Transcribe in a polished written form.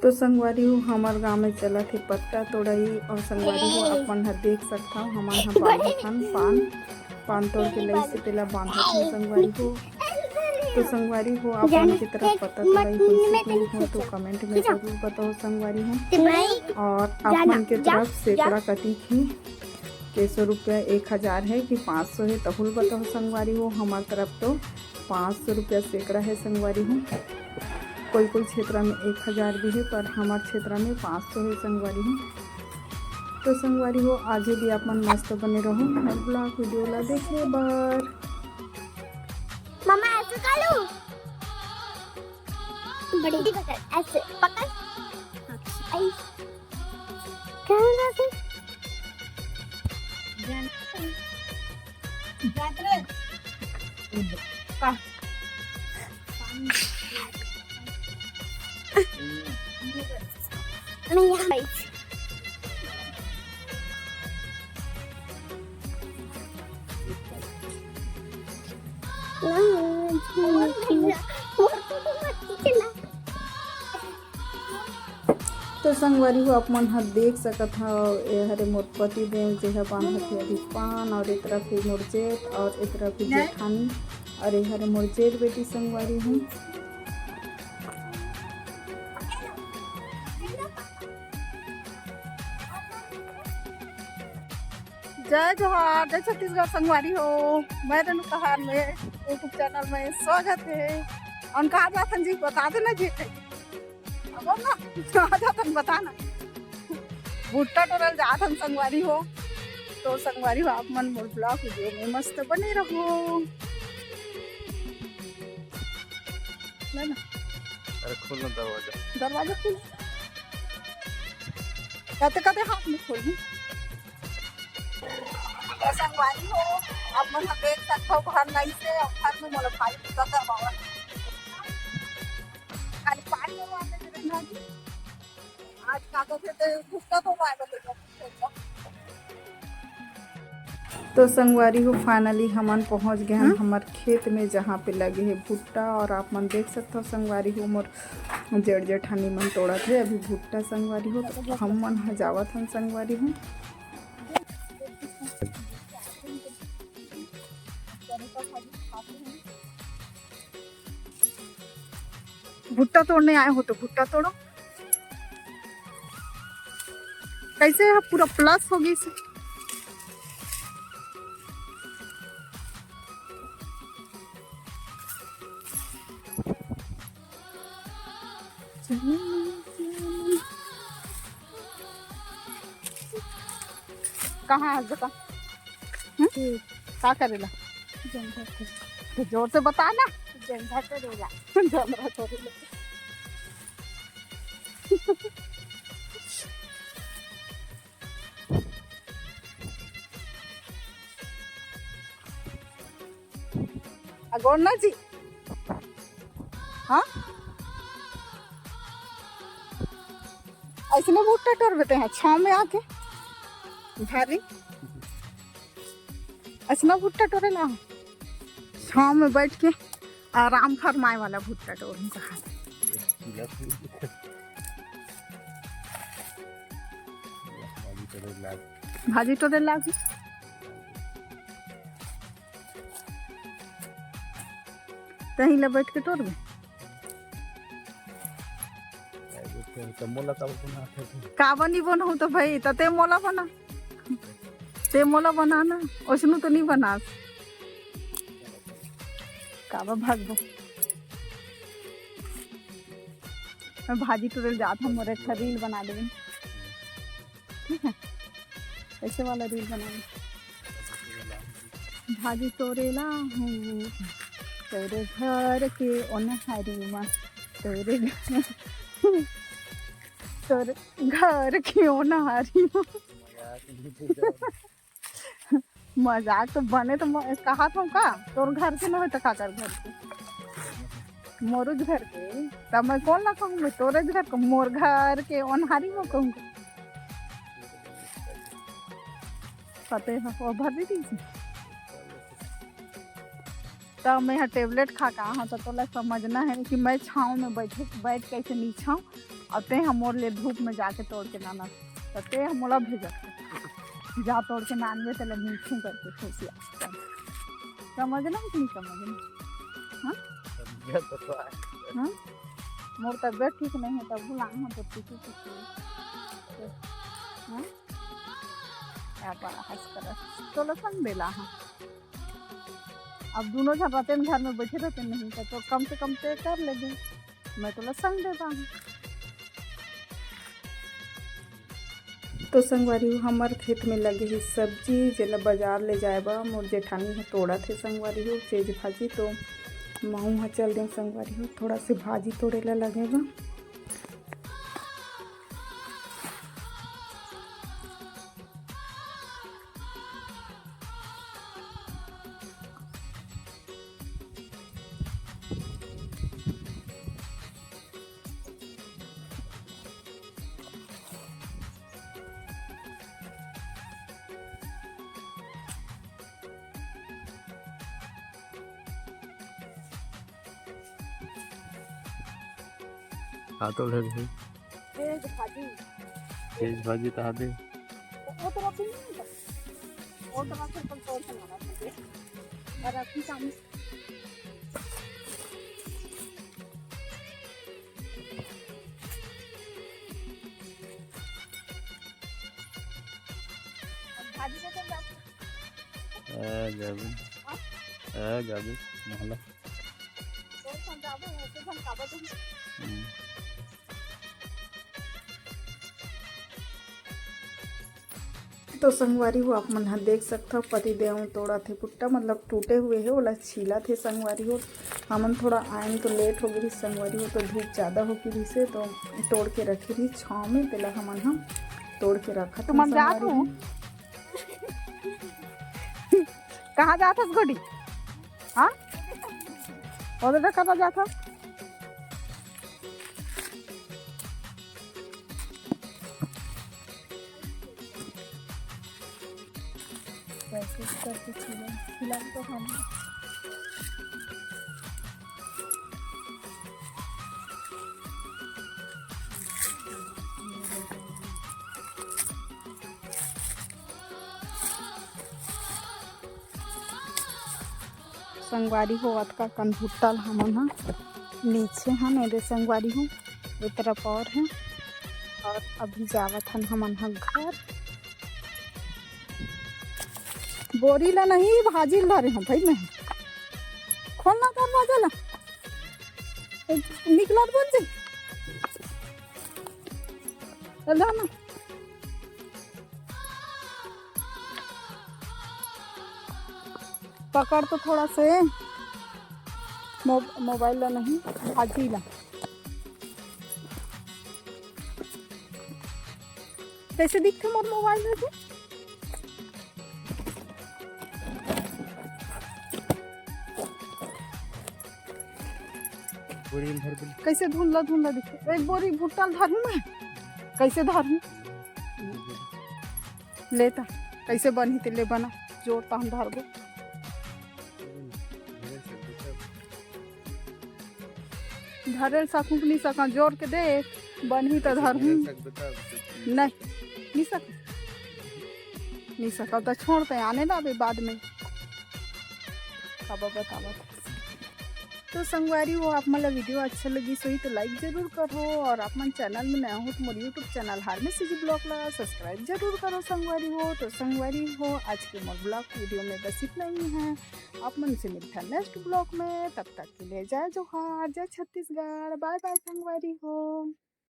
तो संगवारी हो हमार गाँव में चला थे पत्ता तोड़ाई और संगवारी हो अपन ह देख सकता हूँ हमार यहाँ बांधन पान तोड़ के लई से पहला बांधा था संगवारी हो। तो संगवारी हो अपन की तरफ पत्ता तोड़ाई हो तो कमेंट में जरूर बताओ संगवारी हो। और अपन के तरफ सैकड़ा कती थी कैसो रुपया 1000 है कि 500 है तहुल बताओ संगवारी हो। हमार तरफ तो 500 रुपया सैकड़ा है संगवारी हो। कोई कोई क्षेत्र में 1000 भी है पर हमारे क्षेत्र में 500 है संगवारी हो। तो संगवारी हो आज भी अपन मस्त बने रहो हर ब्लॉग वीडियो ला देखे बार। मम्मा ऐसे कर लो बड़ी पकड़ ऐसे पकड़ ऐसे क्या नहीं यहाँ तो संगवारी हो अपन ह देख सकत हो हरे मोर पति देव जगह बांधत है अभी पान और एक तरफ है मोर जेठ और एक तरफ है जेठानी और ये हरे मोर जेठ बेटी संगवारी हूँ। जय जोहार जय छत्तीसगढ़ संगवारी हो। मैं रेणु कहार में यूट्यूब चैनल में स्वागत है। और कहा जातन जी बता देना जी अब ना कहा जातन बताना भुट्टा टोरल जातन संगवारी हो। तो संगवारी हो आप मन मोर ब्लॉग वीडियो में मस्त बने रहो ना। अरे खोलना दरवाजा खोल कहते हाथ में खोल संगवारी हो आप मन देख सकते हो घर नहीं से घर में मोला भाई पूजा करवावा खाली पानी करवाने के दिन आज कागज से भुट्टा तो आएगा। तो संगवारी हो फाइनली हमन पहुंच गए हैं हमार खेत में जहाँ पे लगे है भुट्टा और आप मन देख सकते हो संगवारी हो मोर जेठ जेठानी मन तोड़ा थे अभी भुट्टा संगवारी हो। तो हम मन हजावत हम संगवारी हो। भुट्टा तोड़ने आए हो तो भुट्टा तोड़ो कैसे है पूरा प्लस हो गई से कहाँ है जगह क्या करेला तो जोर से बताना जंधा करेला जमरा करेला अगोरना जी हाँ ऐसे में भुट्टा टोर देते हैं छाँव में आके भारी ऐसे में भुट्टा टोरे ला छाँव में बैठ के आराम फरमाए वाला भुट्टा टोर कहा भाजी टोरे लागी कहीं ला बैठ के तोड़ में का बनी बनाऊ तो भाई ते मोला बना ते मोला बनाना उसनु तो नहीं बना काबा भागबो मैं भाजी टोरेल जाता हूँ मोरे अच्छा रील बना देंगे ठीक है ऐसे वाला रील बना भाजी टोरेला हूँ तेरे घर के ओनहारी माँ तेरे घर की ओनहारी माँ मजाक तो बने तो कहा था का तोर घर से न हो तो का कर घर से मोरुज घर के तब मैं कौन ना कहूँ, मैं तोरे घर को मोर घर के ओनहारी में कहूँगा। पते है वो भर दी थी। तो मैं यहाँ टेबलेट खा का हाँ, तो तोला समझना है कि मैं छाँव में बैठ कैसे नहीं छाँव, और ते हम मोर ले धूप में जाके तोड़ के लाना, तो ते हम मोला भेजत जा तोड़ के नानवे तेल मीठू करके खुशिया। समझना कि नहीं समझना? हाँ हाँ, मोर तबियत ठीक नहीं है तब बुला हाँ, तो ठीक है। हाँ क्या बड़ा हंस कर तो संग देला हाँ। अब दोनों जन रहते घर में बैठे रहते नहीं तो कम से कम पे कर लेंगे, मैं तो संग देता हूँ। तो संगवारी हमार खेत में लगे ही सब्जी जेला बाजार ले जाएबा मोर जेठानी है तोड़ा थे संगवारी हो चीज भाजी, तो महू हाँ चल दें संगवारी हो थोड़ा से भाजी तोड़े ला लगेगा। हाँ तो उधर भी तेज भाजी तो आते वो तो आप नहीं कर, वो तो आप कंट्रोल करना चाहिए और आपकी काम भाजी से कर जाबे महला तो समझाबो तो हम काबा तो तो संगवारी हो आप मन देख सकते हो पति देव तोड़ा थे पुट्टा मतलब टूटे हुए है ओला छीला थे संगवारी हो। हमन थोड़ा आयन तो लेट हो गई संगवारी हो, तो धूप ज़्यादा हो गई से तो तोड़ के रखी थी छाँव में, तेला हमन हम तोड़ के रखा तो हम जात हूँ। कहाँ जाता गोडी? हाँ उधर कहाँ जाता? खिला तो हम संगवारी हो अतका कन भुट्टल हमन हा नीचे हैं मेरे संगवारी हो एक तरफ और है, और अभी जावत हन हमन हा घर। बोरी ला नहीं भाजी ला रहे हैं भाई, मैं खोलना दरवाजा ला निकला बोल जी ना पकड़ तो थोड़ा से मोबाइल ला नहीं भाजी ला कैसे दिखते मोर मोबाइल में कैसे धुंधला धुंधला दिखे। एक बोरी भुट्टा धरू मैं कैसे धरू लेता कैसे बनी ते ले बना जोड़ता हम धरबो धरे सकूँ नहीं सका जोड़ के दे बनी तो धरू नहीं सका तो छोड़ते आने ना अभी बाद में कब बतावा। तो संगवारी हो आप मतलब वीडियो अच्छा लगी सही तो लाइक जरूर करो, और आप मन चैनल में नया हो तो मोर यूट्यूब चैनल हारमेसी ब्लॉग ला सब्सक्राइब जरूर करो संगवारी हो। तो संगवारी हो आज के मोर ब्लॉग वीडियो में बस इतना ही है, आप मन से मिलता है नेक्स्ट ब्लॉग में, तब तक के लिए जय जोहार जय छत्तीसगढ़, बाय बाय संगवारी हो।